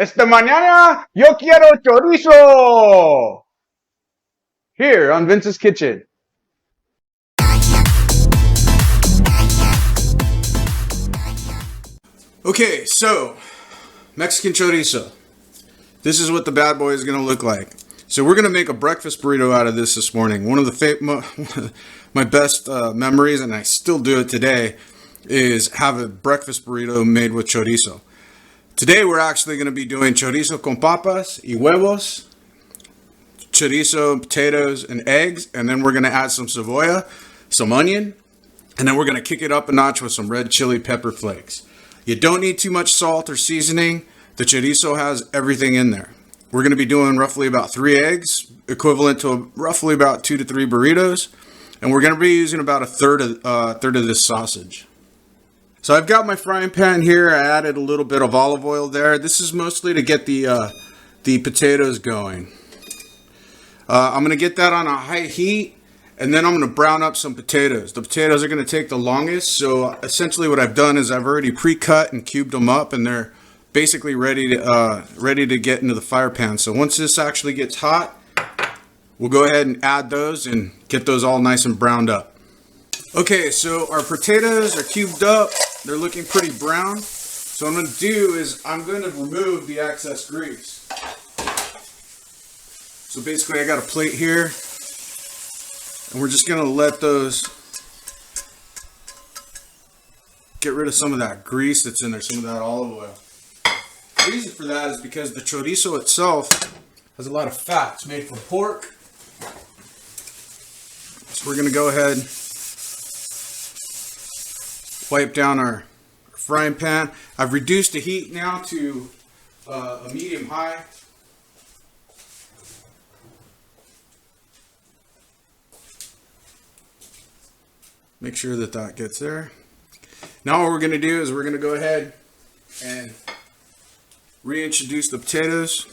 Esta mañana yo quiero chorizo. Here on Vince's Kitchen. Okay, so Mexican chorizo. This is what the bad boy is going to look like. So we're going to make a breakfast burrito out of this morning. One of the my best memories, and I still do it today, is have a breakfast burrito made with chorizo. Today we're actually going to be doing chorizo con papas y huevos, chorizo, potatoes, and eggs, and then we're going to add some cebolla, some onion, and then we're going to kick it up a notch with some red chili pepper flakes. You don't need too much salt or seasoning. The chorizo has everything in there. We're going to be doing roughly about 3 eggs, equivalent to roughly about 2 to 3 burritos, and we're going to be using about a third of this sausage. So I've got my frying pan here. I added a little bit of olive oil there. This is mostly to get the potatoes going. I'm going to get that on a high heat, and then I'm going to brown up some potatoes. The potatoes are going to take the longest, so essentially what I've done is I've already pre-cut and cubed them up, and they're basically ready to get into the fire pan. So once this actually gets hot, we'll go ahead and add those and get those all nice and browned up. Okay, so our potatoes are cubed up. They're looking pretty brown. So what I'm going to do is I'm going to remove the excess grease. So basically I got a plate here, and we're just going to let those get rid of some of that grease that's in there, some of that olive oil. The reason for that is because the chorizo itself has a lot of fat. It's made from pork. So we're going to go ahead, wipe down our frying pan. I've reduced the heat now to a medium high. Make sure that that gets there. Now what we're going to do is we're going to go ahead and reintroduce the potatoes.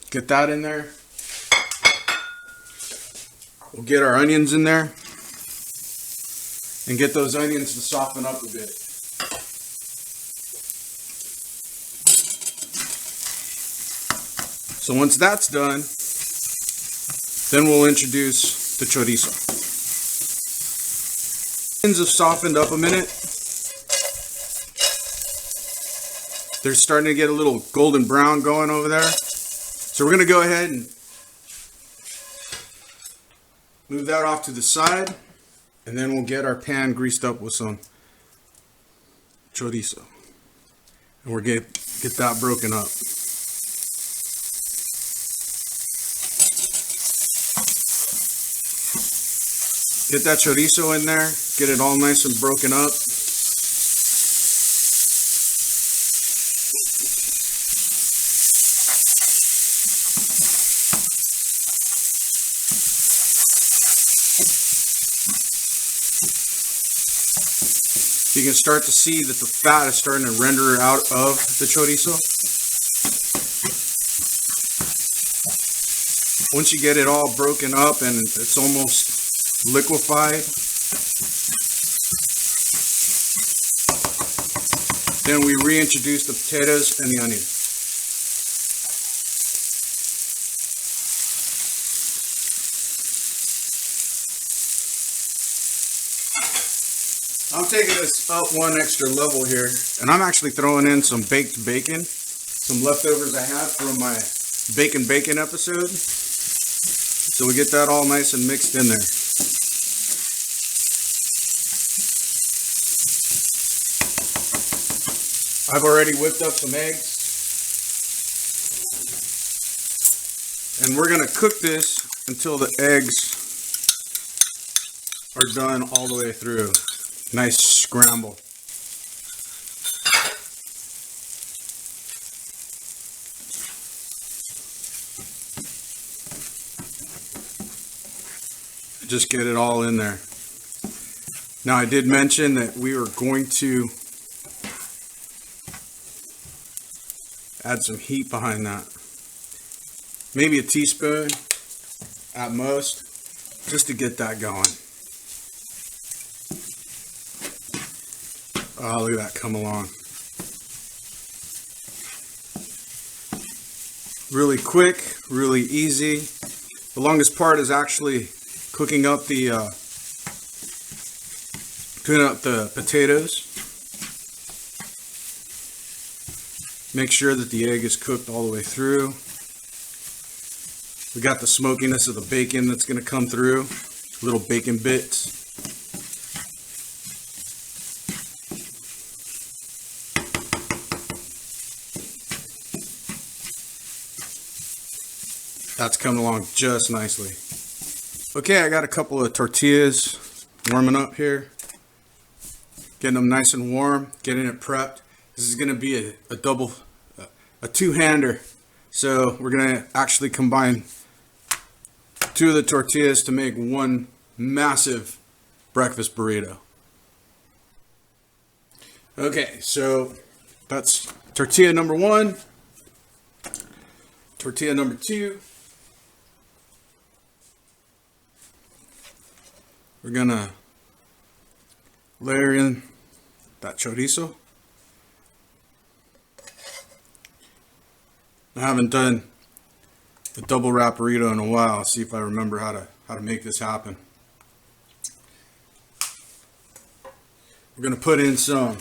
Get that in there. We'll get our onions in there and get those onions to soften up a bit. So once that's done, then we'll introduce the chorizo. Onions have softened up a minute. They're starting to get a little golden brown going over there. So we're going to go ahead and move that off to the side, and then we'll get our pan greased up with some chorizo. And we'll get that broken up. Get that chorizo in there, get it all nice and broken up. You can start to see that the fat is starting to render out of the chorizo. Once you get it all broken up and it's almost liquefied, then we reintroduce the potatoes and the onion. I'm taking this up one extra level here, and I'm actually throwing in some baked bacon, some leftovers I had from my bacon episode. So we get that all nice and mixed in there. I've already whipped up some eggs, and we're going to cook this until the eggs are done all the way through. Nice scramble. Just get it all in there. Now I did mention that we were going to add some heat behind that. Maybe a teaspoon at most, just to get that going. Oh, look at that come along. Really quick, really easy. The longest part is actually cooking up the potatoes. Make sure that the egg is cooked all the way through. We got the smokiness of the bacon that's going to come through. Little bacon bits. That's coming along just nicely. Okay, I got a couple of tortillas warming up here. Getting them nice and warm, getting it prepped. This is going to be a two-hander. So we're going to actually combine two of the tortillas to make one massive breakfast burrito. Okay, so that's tortilla number one. Tortilla number two. We're gonna layer in that chorizo. I haven't done a double wrap burrito in a while. I'll see if I remember how to make this happen. We're gonna put in some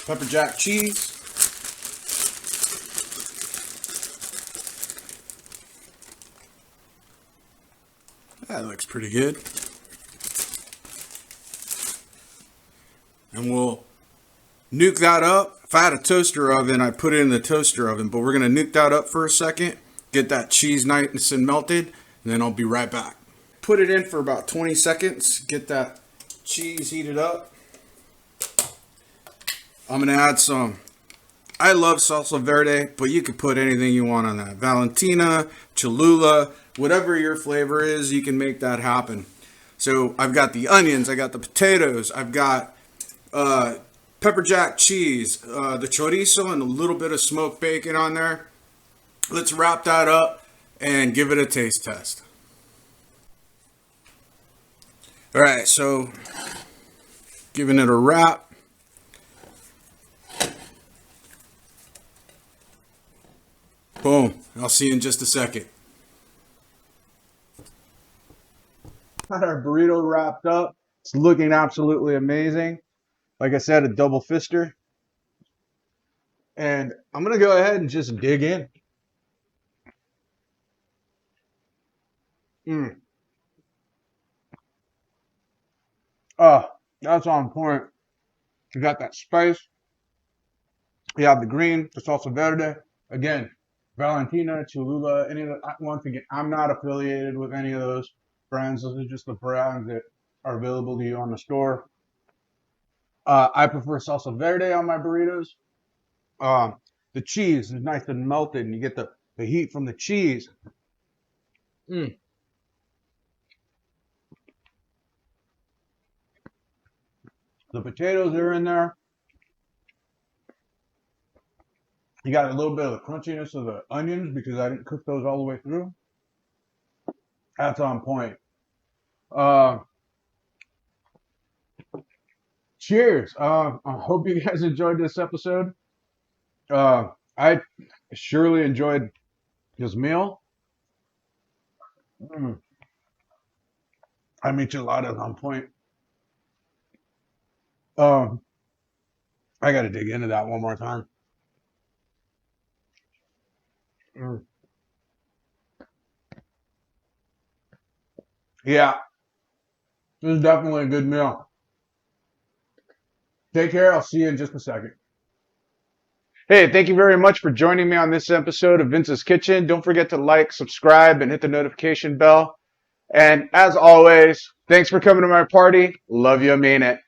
pepper jack cheese. That looks pretty good. And we'll nuke that up. If I had a toaster oven, I'd put it in the toaster oven, but we're going to nuke that up for a second, get that cheese nice and melted, and then I'll be right back. Put it in for about 20 seconds, get that cheese heated up. I'm going to add some, I love salsa verde, but you can put anything you want on that. Valentina, Cholula, whatever your flavor is, you can make that happen. So I've got the onions, I got the potatoes, I've got pepper jack cheese, the chorizo, and a little bit of smoked bacon on there. Let's wrap that up and give it a taste test. All right, so giving it a wrap. Boom. I'll see you in just a second. Got our burrito wrapped up. It's looking absolutely amazing. Like I said, a double fister. And I'm going to go ahead and just dig in. Oh, that's on point. You got that spice. You have the green, the salsa verde. Again, Valentina, Cholula, any of the, once again, I'm not affiliated with any of those brands. Those are just the brands that are available to you on the store. I prefer salsa verde on my burritos. The cheese is nice and melted, and you get the heat from the cheese. The potatoes are in there. You got a little bit of the crunchiness of the onions because I didn't cook those all the way through. That's on point. Cheers. I hope you guys enjoyed this episode. I surely enjoyed this meal. I micheladas on point. I got to dig into that one more time. Yeah, this is definitely a good meal. Take care. I'll see you in just a second. Hey, thank you very much for joining me on this episode of Vince's Kitchen. Don't forget to like, subscribe, and hit the notification bell. And as always, thanks for coming to my party. Love you, I mean it.